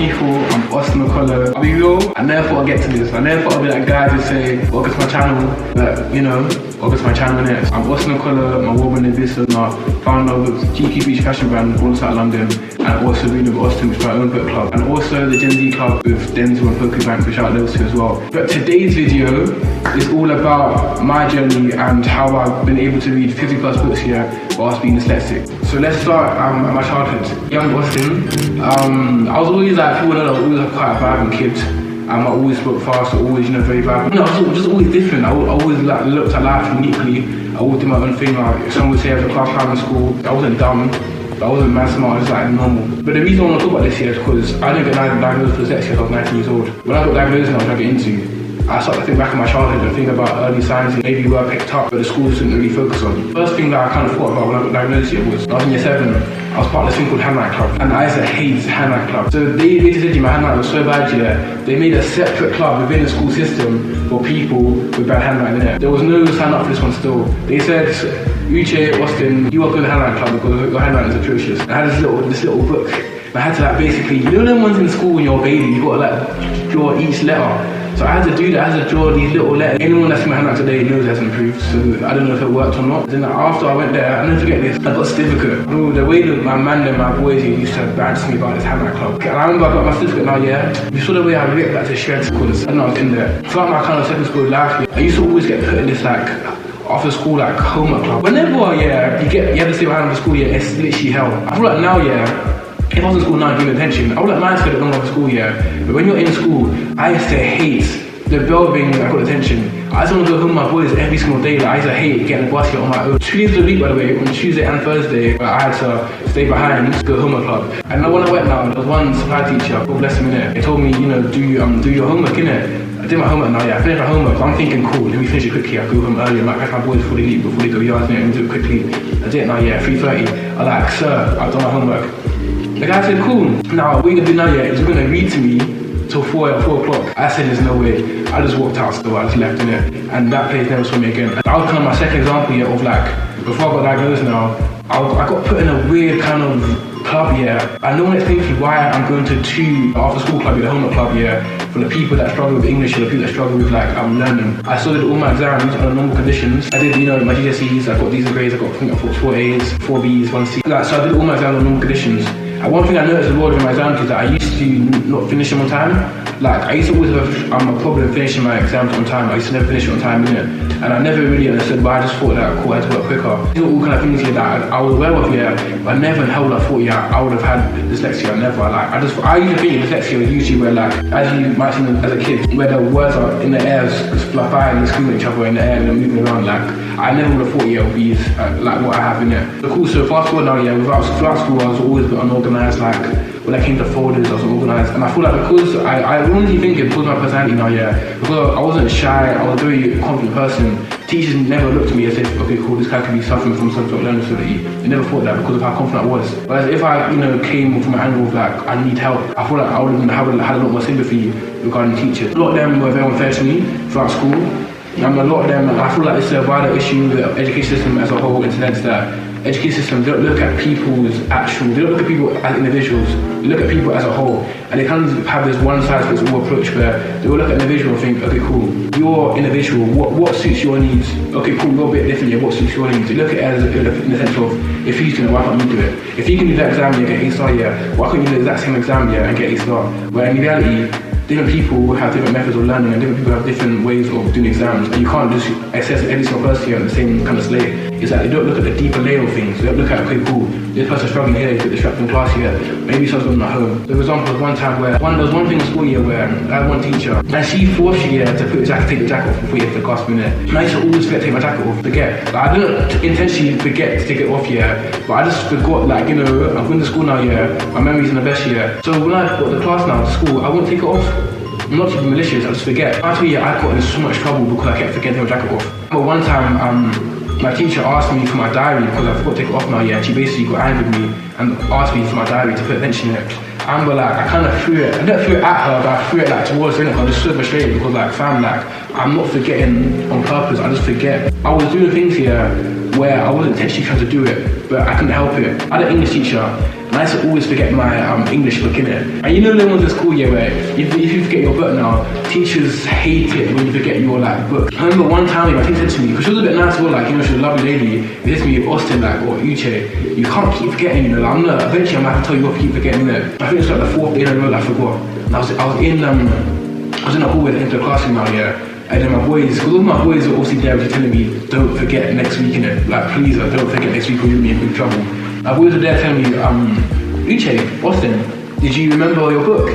people, I'm Austin McCullough. I'll be real, I never thought I'd get to this. I never thought I'd be that guy to say, welcome to my channel, but you know, welcome to my channel innit? I'm Austin McCullough, my woman in DYSLEXIA, founder of GQ Beach fashion brand, Borntostandoutldn, and also reading with Austin, which is my own book club, and also the Gen Z club with Denzel and Poker Bank, which I love to as well. But today's video is all about my journey and how I've been able to read 50 plus books here whilst being dyslexic. So let's start at my childhood. Young Austin, I was always like, people know I was always quite a vibrant kid. I always spoke fast, always, you know, very vibrant. You know, I was just always different. I always like looked at life uniquely. I always did my own thing. Like, some would say I was a class clown in school. I wasn't dumb, but I wasn't mad smart, I was like normal. But the reason I want to talk about this here is because I didn't get diagnosed with dyslexia until I was 19 years old. When I got diagnosed and I was trying to get into, I started to think back in my childhood and think about early signs and maybe were picked up, but the schools didn't really focus on. The first thing that I kind of thought about when I got diagnosed here was, when I was in year 7, I was part of this thing called handwriting club, and I used to hate handwriting club. So they said my handwriting was so bad they made a separate club within the school system for people with bad handwriting in it. There was no sign up for this one still. They said, Uche, Austin, you are going to handwriting club because your handwriting is atrocious. And I had this little book, and I had to like basically, you know them ones in school when you're a baby, you got to like draw each letter. So I had to do that, I had to draw these little letters. Anyone that's seen my handwriting today knows it hasn't improved, so I don't know if it worked or not. Then after I went there, I'll never forget this, I got a certificate. Oh, the way that my man and my boys used to badge me about this handwriting club. And I remember I got my certificate now, yeah. You saw the way I ripped that to shreds because I know I was in there. Throughout my kind of secondary school life, I used to always get put in this like, after school like homework club. Whenever, yeah, you have to stay behind after school, yeah, it's literally hell. I feel like now, yeah, if I was in school now giving attention, I would like mine to get it long after school, yeah. But when you're in school, I used to hate the bell ring that got attention. I just want to go home with my boys every single day. Like, I used to hate getting the bus here on my own. 2 days a week, by the way, on Tuesday and Thursday, I had to stay behind to go homework club. And when I went now, there was one supply teacher, God bless him innit. They told me, you know, do your homework innit. I did my homework now, yeah. I finished my homework. I'm thinking, cool, let me finish it quickly. I go home early. I might catch my boys before they leave, before they go yards innit, and do it quickly. I did it now, yeah. 3:30. I'm like, sir, I've done my homework. The guy said, cool. Now, what you're gonna do now, yeah, is you're gonna read to me till 4 o'clock. I said, there's no way. I just walked out still, I just left in it. And that place never saw me again. That was kind of my second example here of like, before I got diagnosed now, I got put in a weird kind of club here. And no one explained to me why I'm going to 2 after school club, the homework club here, for the people that struggle with English or the people that struggle with like learning. I still did all my exams under normal conditions. I did, you know, my GCSEs, I got decent grades, I got, I think I got 4 A's, 4 B's, 1 C. Like, so I did all my exams under normal conditions. And one thing I noticed as well during my exams is that I used to not finish them on time. Like, I used to always have a problem finishing my exams on time. I used to never finish it on time, innit? And I never really understood why. I just thought that, cool, I had to work quicker. These are all kind of things here that I was aware of, yeah, but I never in hell I thought, yeah, I would have had dyslexia, never. Like, I used to think dyslexia was usually where, like, as you might see as a kid, where the words are in the air, fly and screaming at each other in the air and they're moving around, like, I never would have thought, yeah, it would be like what I have in it. But cool, so fast forward now, yeah, throughout school I was always a bit unorganized, like, when I came to folders, I was unorganized. And I feel like because, I honestly think it's because of my personality now, yeah, because I wasn't shy, I was a very confident person. Teachers never looked at me and said, okay, cool, this guy could be suffering from some sort of learning disability. They never thought that because of how confident I was. Whereas if I, you know, came from an angle of like, I need help, I feel like I would have had a lot more sympathy regarding teachers. A lot of them were very unfair to me throughout school. And a lot of them, I feel like it's a wider issue with the education system as a whole, in the sense that education system don't look at people's they don't look at people as individuals, they look at people as a whole. And they kind of have this one size fits all approach where they will look at an individual and think, okay, cool, you're individual, what suits your needs? Okay, cool, you're a bit different, yeah, what suits your needs? They look at it as in the sense of, if he's doing it, why can't you do it? If he can do that exam and get A star, yeah, why can't you do the exact same exam, yeah, and get A star? Where in reality, different people have different methods of learning and different people have different ways of doing exams, and you can't just assess every single person here on the same kind of slate. It's like they don't look at the deeper layer of things. They don't look at, okay, cool, this person's struggling here, he's distracted in class here, maybe someone's going at home. For example, one time where there was one thing in school year where I had one teacher and she forced you to take the jacket off before you get to the class minute. And I used to always forget to take my jacket off, forget. Like, I don't intentionally forget to take it off, yeah, but I just forgot, like, you know, I'm going to school now, yeah, my memory's in the best year. So when I got to class now to school, I won't take it off. I'm not even malicious, I just forget. Actually, yeah, I got in so much trouble because I kept forgetting my jacket off. But one time, my teacher asked me for my diary because I forgot to take it off now, yeah, and she basically got angry with me and asked me for my diary to put attention in it. And but like, I kind of threw it, I didn't throw it at her, but I threw it like towards her, I was just so frustrated because like, fam, like, I'm not forgetting on purpose, I just forget. I was doing things here where I wasn't intentionally trying to do it, but I couldn't help it. I had an English teacher, And I used to always forget my English book, innit? And you know the ones at school, yeah, where if you forget your book now, teachers hate it when you forget your like book. I remember one time my teacher said to me, because she was a bit nice, well, like, you know, she was a lovely lady, it hit me, Austin, like, or Uche, you can't keep forgetting, you know, like, eventually I'm gonna have to tell you what to keep forgetting, innit? I think it's like the 4th day in a row that I forgot. And I was in the hallway into the classroom now, yeah. And then my boys, because all my boys were also there, just telling me, don't forget next week, innit? Like, please, don't forget next week or you'll be in big trouble. My boys were there telling me, Uche, Austin, did you remember your book?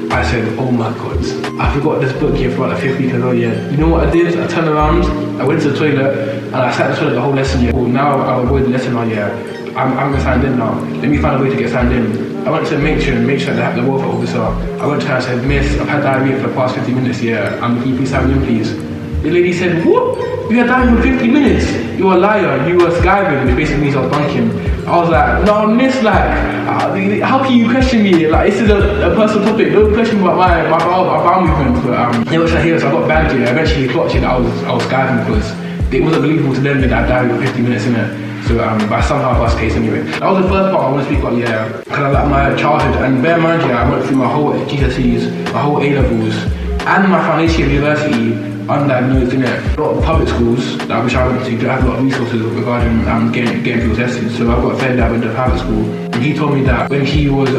I said, oh my god, I forgot this book here for about the 5th week ago, yeah. You know what I did? I turned around, I went to the toilet, and I sat in the toilet the whole lesson, yeah. Well, now I'll avoid the lesson now, yeah. I'm gonna sign in now. Let me find a way to get signed in. I went to the matron that the welfare officer. I went to her and said, Miss, I've had diarrhea for the past 50 minutes, yeah. Can you please sign in, please? The lady said, what? You had diarrhea for 50 minutes? You're a liar, you were skiving, which basically means I was bunking. I was like, no, miss, like, how can you question me? Like, this is a personal topic. Don't question about my bowel movement. But they were trying to hear, so I got banned here. Eventually, clocked it. I was skiving because it wasn't believable to them that I died for 50 minutes in it. So, but somehow I passed case anyway. That was the first part I want to speak about, yeah. Kind of like my childhood. And bear in mind, yeah, I went through my whole GCSEs, my whole A-levels, and my foundation of university undiagnosed, innit? A lot of public schools, which I went to, don't have a lot of resources regarding getting people tested. So I've got a friend that went to a private school, and he told me that when he was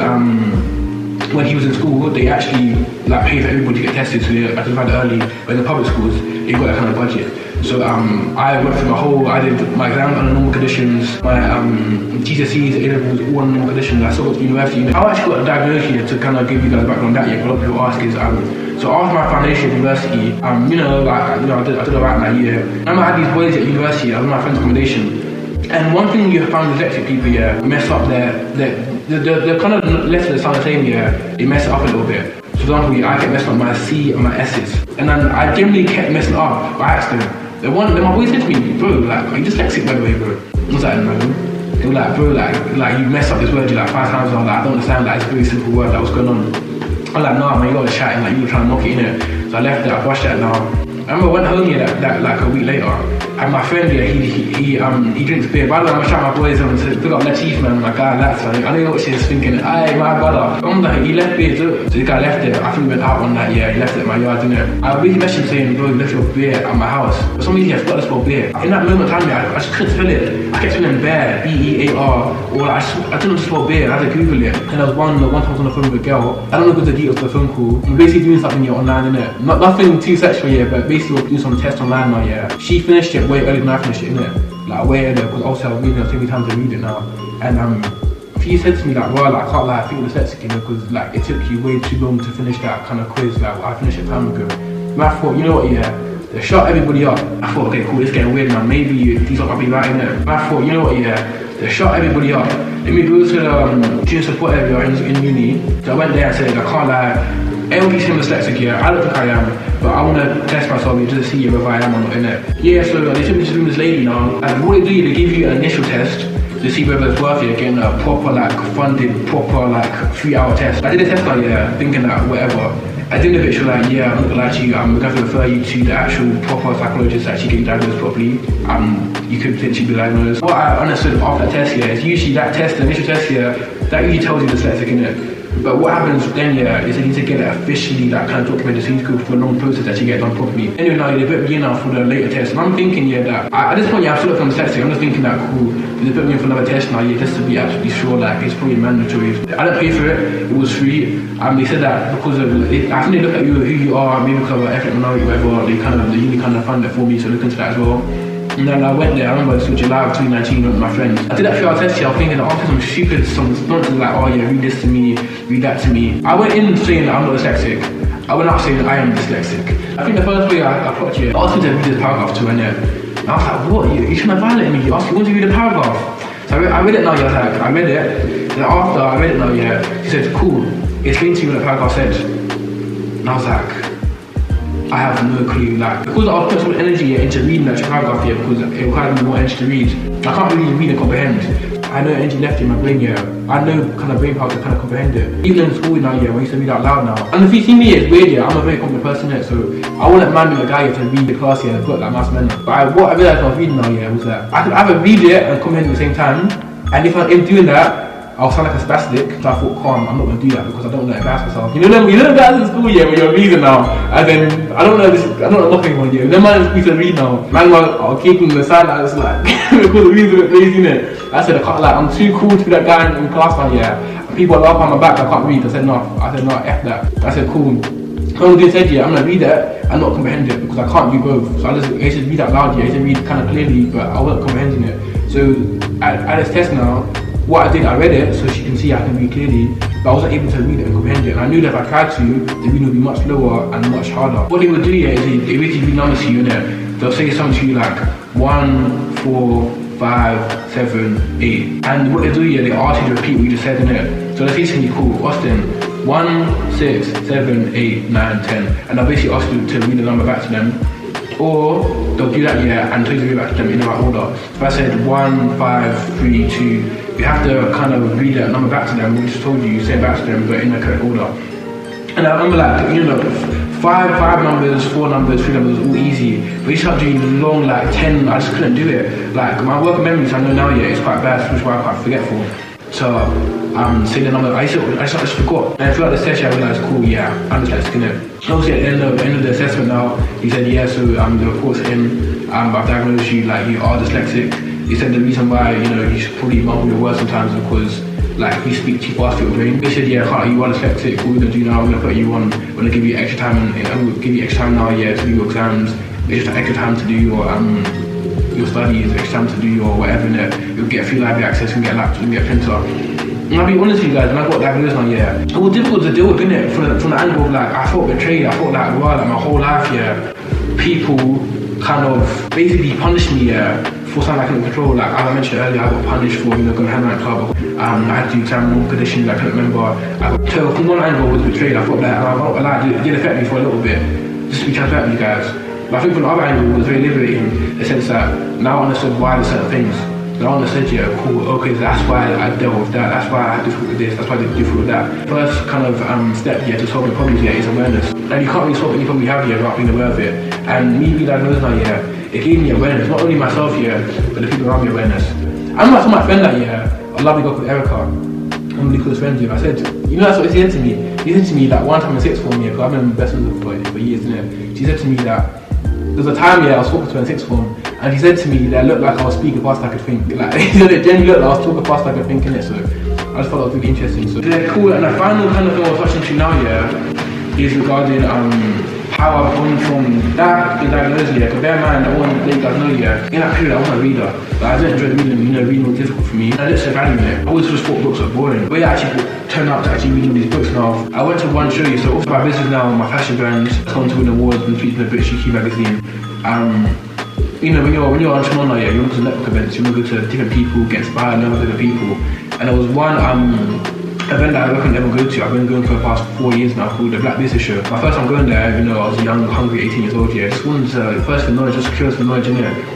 in school, they actually like pay for everybody to get tested, so they identified early. But in the public schools, they got that kind of budget. So I went through I did my exams under normal conditions, my GCSEs, A-levels, all under normal conditions. I still got to university. I actually got a diagnosis here to kind of give you guys background on that, yeah. A lot of people ask is, so after my foundation at university, I did alright in that year. I had these boys at university, I was in my friend's accommodation. And one thing you found with dyslexic people, yeah, mess up they're kind of less than the sound the same, yeah, they mess it up a little bit. So for example, I kept messing up my C and my S's. And then I generally kept messing up by accident. Then my boys said to me, bro, like, are you dyslexic by the way, bro? I was like, no. They were like, bro, like you messed up this word, you like 5 times. I was like, I don't understand, like, it's a very simple word, like, what's going on? I was like, nah, man, you gotta chat, and like, you were trying to knock it in it. So I left it, I brushed that now. I remember I went home here that like a week later, and my friend here, he drinks beer. By the way, I'm shouting my boys on and said, pick up Latif, man, my guy, that's like, I know what she's thinking, aye, my brother. I'm like, he left beer too. So the guy left it, I think we went out one night, yeah, he left it at my yard, didn't it? I really messaged him saying, bro, you left your beer at my house. For some reason, I forgot to spell beer. In that moment of time, I just couldn't spell it. I kept spelling bear, B-E-A-R, or I didn't know to spell beer, I had to Google it. And there was one time I was on the phone with a girl, I don't know the details of the phone call. I'm basically doing something here online, innit? Nothing too sexual, yeah, but basically we're doing some tests online now, yeah. She finished it way earlier than I finished it, innit? Like way earlier, because also I was reading it so many times to read it now. And she said to me like, well, I can't lie, I think you're dyslexic, you know, because like it took you way too long to finish that kind of quiz, like I finished it time ago. And I thought, you know what, yeah, they shut everybody up. I thought, okay, cool, it's getting weird now, maybe these lot might be right, innit? And I thought, you know what, yeah, they shut everybody up. Let me go to the student support area in uni. So I went there and said, I can't lie, everybody's saying dyslexic, yeah, I don't think I am, but I want to test myself just to see whether I am or not, innit? Yeah, so they took me to this lady now, and what they do, they give you an initial test to see whether it's worth it, getting a proper, like, funded, proper, like, 3-hour test. I did a test like, yeah, thinking that, whatever. I did a bit, like, yeah, I'm not gonna lie to you, I'm going to refer you to the actual proper psychologist to actually get you diagnosed properly. You could potentially be diagnosed. What I understood after that test, yeah, is usually that test, the initial test, yeah, that usually tells you dyslexic, innit? But what happens then, yeah, is they need to get it officially, that kind of documented, so you need to go through a long process to actually get it done properly. Anyway, now they put me in now for the later test, and I'm thinking, yeah, that at this point, yeah, I'm still looking for dyslexic. I'm just thinking that, cool, they put me in for another test now, yeah, just to be absolutely sure, like, it's probably mandatory. I didn't pay for it was free. They said that because of, I think they look at you, who you are, maybe because of ethnic minority, whatever, the uni kind of funded it for me, so look into that as well. And then I went there, I remember it was July of 2019 with my friends. I did that 3-hour test here, I was thinking, after some nonsense like, oh yeah, read this to me, read that to me. I went in saying that I'm not dyslexic. I went out saying that I am dyslexic. I think the first way I clocked you, I asked you to read this paragraph to her, and I was like, what, you shouldn't have violated me, you asked me, want to read the paragraph? So I read it now, yeah, I was like, I read it. Then after I read it now, yeah, she said, cool, explain to me what the paragraph said. And I was like, I have no clue, like, because I was putting so much energy into reading that paragraph here, because it required me more energy to read. I can't really read and comprehend. I know energy left in my brain, yeah. I know kind of brain power to kind of comprehend it. Even in school now, yeah, when I used to read out loud now. And if you see me, it's weird, yeah, I'm a very confident person, yeah, so I wouldn't mind being a guy to read the class, yeah, and put like mass men. But what I realised when I was reading now, yeah, was that I could either read it and comprehend at the same time, and if I'm doing that, I'll sound like a spastic. So I thought, calm, I'm not gonna do that because I don't want to embarrass myself. You know them guys in school, yeah, when you're reading now, and then I don't know anyone, yeah. Them man speaks to read now. Man, I'll keep him the silence, like because the read's a bit lazy, innit? I said, I can't, like, I'm too cool to be that guy in class now, yeah. People are up on my back, I can't read. I said, no, F that. I said, cool. I'm gonna said, yeah, I'm gonna read it and not comprehend it because I can't do both. So I just read out loud, yeah, I used to read kind of clearly, but I wasn't comprehending it. So at this test now, what I did, I read it so she can see I can read clearly, but I wasn't able to read it and comprehend it. And I knew that if I tried to, the reading would be much slower and much harder. What they would do, yeah, is they basically read numbers to you, innit? They'll say something to you like 1, 4, 5, 7, 8. And what they do, yeah, they ask you to repeat what you just said, innit? So let's say to me, cool, Austin, 1, 6, 7, 8, 9, 10. And I'll basically ask you to read the number back to them. Or they'll do that, yeah, and tell you to read back to them in the right order. If I said 1, 5, 3, 2, you have to kind of read that number back to them, we just told you say it back to them, but in the correct order. And I remember, like, you know, 5 numbers, 4 numbers, 3 numbers, all easy. But you start doing long, like 10, I just couldn't do it. Like, my working memories, I know now, yeah, it's quite bad, which is why I'm quite forgetful. So, say the number, I just forgot. And throughout the session, I realized, cool, yeah, I'm dyslexic, innit? Obviously, at the end of the assessment now, he said, yeah, so the report's in, I've diagnosed you, like, you are dyslexic. He said the reason why, you know, you should probably mumble your words sometimes because, like, you speak too fast to your brain. They said, yeah, you are dyslexic, what we're gonna do now, we're gonna put you on, we're gonna give you extra time, and we'll give you extra time now, yeah, to do your exams, extra time to do your studies, extra time to do your whatever, innit? You'll get free library access, you can get a laptop, you can get a printer. And I'll be honest with you guys, when I got diagnosed now, yeah, it was difficult to deal with, innit? From the angle of, like, I felt betrayed, I felt like, wow, like, my whole life, yeah, people kind of basically punished me, yeah, for something I couldn't control. Like, as I mentioned earlier, I got punished for, you know, going to hand club. I had to do terminal conditions I couldn't remember. So from one angle, I was betrayed. I thought that, it did affect me for a little bit, just to be transparent with you guys. But I think from the other angle, it was very liberating, in the sense that now I understood why there's certain things. Now I understood, yeah, cool, okay, that's why I dealt with that, that's why I had to difficult with this, that's why I did difficult with that. First kind of step, yeah, to solving problems, yeah, is awareness. And you can't really solve any problem you have, yeah, without being aware of it. And me being diagnosed now, yeah, it gave me awareness, not only myself, yeah, but the people around me awareness. I'm not my friend that, yeah, a lovely girl called Erica, I'm really close friends with. I said, you know, that's what he said to me. He said to me that one time in sixth form, yeah, because I've been best friends for years, innit? She said to me that there was a time, yeah, I was talking to her in sixth form, and he said to me that it looked like I was speaking fast I could think. Like, he said it genuinely looked like I was talking fast I could think, innit? So I just thought that was really interesting. So yeah, cool. And the final kind of thing I was touching to now, yeah, is regarding how I've gone from that to diagnosis, yeah. Because bear in mind, I want to let you guys know, yeah, in that period I wasn't a reader. Like, I didn't enjoy reading, you know, reading was difficult for me. And I didn't value it. I always just thought books were boring. But yeah, I actually turned out to actually reading these books now. I went to one show, so also my business now, my fashion brands, come to win awards and featured in the British UK magazine. You know, when you're an entrepreneur, yeah, you want to network events, you want to go to different people, get inspired, learn with different people. And there was one event that I couldn't ever go to. I've been going for the past 4 years now, called the Black Business Show. My first time going there, you know, I was young, hungry, 18 years old, yeah. Just wanted to, first for knowledge, just curious for knowledge,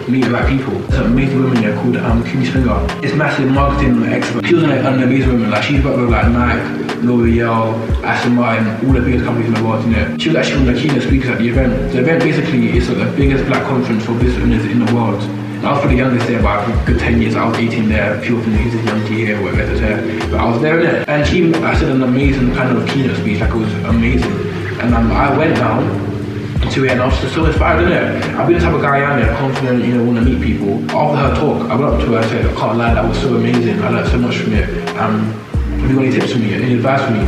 meet the right people. There's an amazing woman here called Cutie Springer. It's massive marketing expert. She was an amazing woman, like she's worked with like Nike, L'Oreal, Aston Martin, all the biggest companies in the world, you know. She was actually one of the keynote speakers at the event. The event basically is like the biggest black conference for business owners in the world. I was probably the youngest there by a good 10 years. I was 18 there. People think he's a young T here, whatever it's there. But I was there in it. And I said an amazing kind of keynote speech, like it was amazing. And I went down to it and I was just so inspired in it. I've been the type of guy I am, confident, you know, want to meet people. After her talk, I went up to her and said, I can't lie, that was so amazing. I learned so much from it. Have you got any tips for me, any advice for me?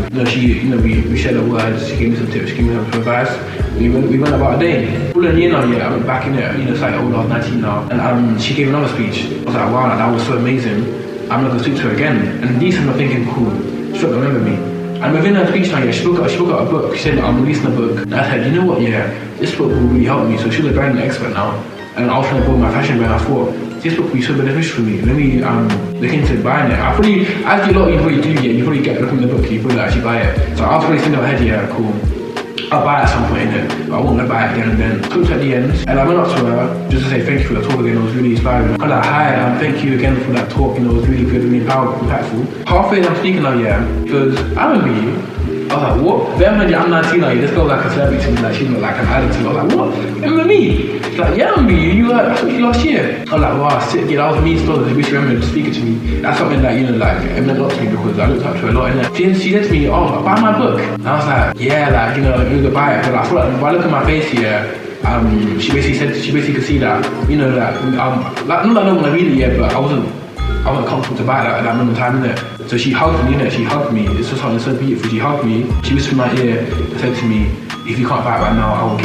We shared the words, she gave me some tips, she gave me some advice. We went about a day. All in a year now, yeah, I went back in it, it's like, I was 19 now. And she gave another speech. I was like, wow, that was so amazing. I'm not gonna speak to her again. And these I'm thinking, cool, she'll remember me. And within her speech now, yeah, she spoke out a book. She said, I'm releasing a book. And I said, you know what, yeah, this book will really help me. So she was a brand expert now. And I was trying to build my fashion brand. I thought, this book will be so beneficial for me. Let me look into buying it. As a lot of you probably do, yeah, you probably get a look in the book, you probably actually buy it. So I was probably thinking in my head, yeah, cool. I'll buy it at some point in it, but I won't buy it again and then. Talked at the end, and I went up to her just to say thank you for the talk again. It was really inspiring. I was like, hi, thank you again for that talk. It was really good, really powerful, impactful. Halfway I'm speaking now, yeah, because I remember you. I was like, what? Bear in mind, I'm 19 now, this girl's like a celebrity to me, like she's not like an idol to me. I was like, what? Remember me? She's like, yeah, I remember you, I spoke to you last year. I was like, wow, sick, yeah, that was me still, which you remember speaking to me. That's something that, you know, like, it meant a lot to me because I looked up to her a lot, innit? She said to me, oh, buy my book. And I was like, yeah, like, you know, you could buy it. But I feel like, if I look at my face here, she basically could see that, you know, that, like, not that I don't want to read it yet, but I wasn't comfortable to buy that at that moment in time, innit? So she hugged me, innit? She hugged me. It's just something so beautiful. She hugged me. She whispered in my ear and said to me, if you can't buy it right now, I will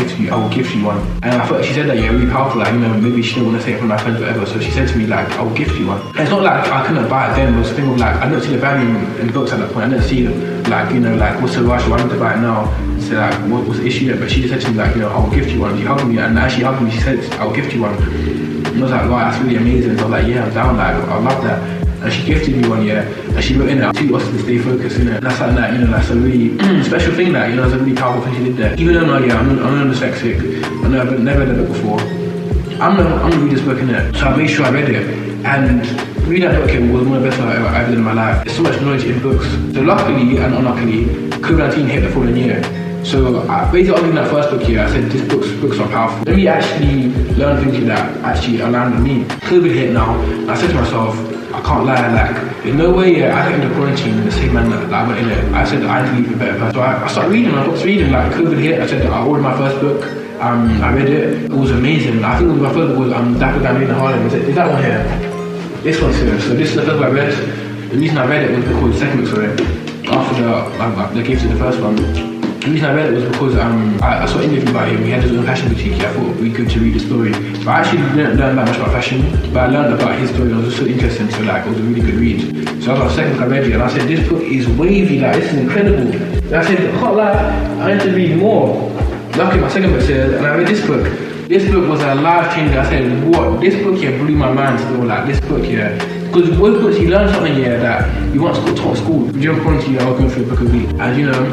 gift you one. And I thought she said that, yeah, really powerful, like, you know, maybe she didn't want to say it from my friends or whatever. So she said to me, like, I will gift you one. And it's not like I couldn't buy it then, it was the thing of like, I didn't see the value in books at that point. I didn't see, like, you know, like, what's the rush? Why need to buy it now? So like, what's the issue there? But she just said to me, like, you know, I will gift you one. She hugged me, and as she hugged me, she said, I will gift you one. And I was like, wow, that's really amazing. So I was like, yeah, I'm down, like, I love that. And she gifted me one, yeah, and she wrote in it, to us to stay focused, innit? And that's something that, you know, that's a really special thing that, you know, it's a really powerful thing she did there. Even though now, yeah, I'm dyslexic, I know I've never read it before, I'm gonna read this book, innit? So I made sure I read it, and reading that book was one of the best I've ever read in my life. There's so much knowledge in books. So luckily and unluckily, COVID-19 hit the following year. So basically, on reading that first book here, I said, these books are powerful. Let me actually learn things that actually aligned with me. COVID hit now, and I said to myself, I can't lie, like, there's no way I got into quarantine the same man that I went in it. I said I had to leave a better person. So I started reading, I got reading, like, COVID hit, I said I ordered my first book, I read it was amazing. I think my first book was Dapper Dan in Harlem. Is that one here? This one's here. So this is the first one I read. The reason I read it was because the second book, sorry, after the gift of the first one. The reason I read it was because I saw an interview about him. He had his own fashion boutique. I thought it would be good to read the story. But I actually didn't learn that much about fashion, but I learned about his story. It was just so interesting, so like, it was a really good read. So I was like, second I read it, and I said, this book is wavy, like, this is incredible. And I said, I can't lie, I need to read more. Luckily, my second book said, and I read this book. This book was a life changer. I said, what? This book here blew my mind still, like, this book here. Because both books, you learn something here that you once got taught at school. During quarantine, I was going through a book a week, and you know,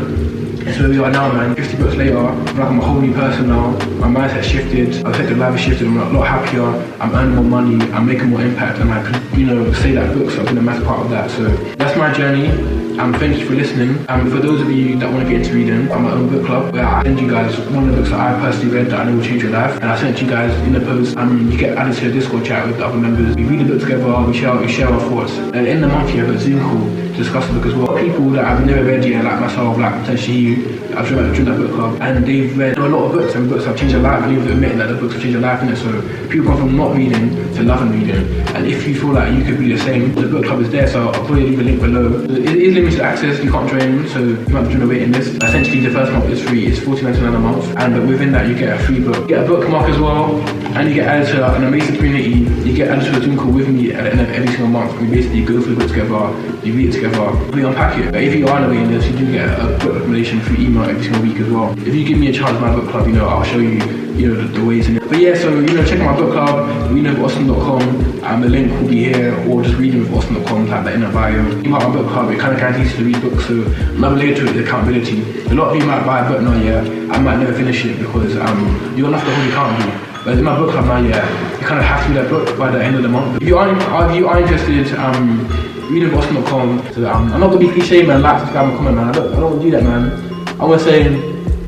it's where we are now, man. 50 books later, I'm a whole new person now. My mindset shifted, my perspective life has shifted, I'm a lot happier, I'm earning more money, I'm making more impact, and I could, you know, say that books have been a massive part of that. So that's my journey. Thank you for listening. For those of you that want to get into reading, I'm my own book club where I send you guys one of the books that I personally read that I know will change your life. And I sent you guys in the post. You get added to a Discord chat with the other members. We read the book together, we share our thoughts. And in the month here, I've got a Zoom call to discuss the book as well. People that I've never read yet, like myself, like potentially you, I've joined that book club, and they've read a lot of books, and books have changed their life, and you've admitted that the books have changed their life, innit? So people go from not reading to loving reading, and if you feel like you could be the same, the book club is there, so I'll probably leave a link below. It is limited access, you can't join, so you might have to join a waiting list. Essentially, the first month is free, it's $49 a month, and within that you get a free book. You get a bookmark as well, and you get added to an amazing community. You get added to a Zoom call with me at the end of every single month. We basically go through the book together, you read it together, we unpack it. But if you are on a waiting list, you do get a book recommendation through email every single week as well. If you give me a chance, my book club, you know, I'll show you, you know, the ways in it. But yeah, so, you know, check out my book club, readingwithaustin.com, the link will be here, or just readingwithaustin.com, type that in the bio. You might have my book club, it kind of guarantees you to read books, so another layer to it is accountability. A lot of you might buy a book now, yeah, I might never finish it because you got enough to hold accountable. But in my book club now, yeah, you kind of have to read that book by the end of the month. If you are interested, readingwithaustin.com. So I'm not gonna be cliche, man, like, subscribe, and comment, man. I don't want to do that, man. I want to say,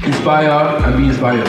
inspire and be inspired.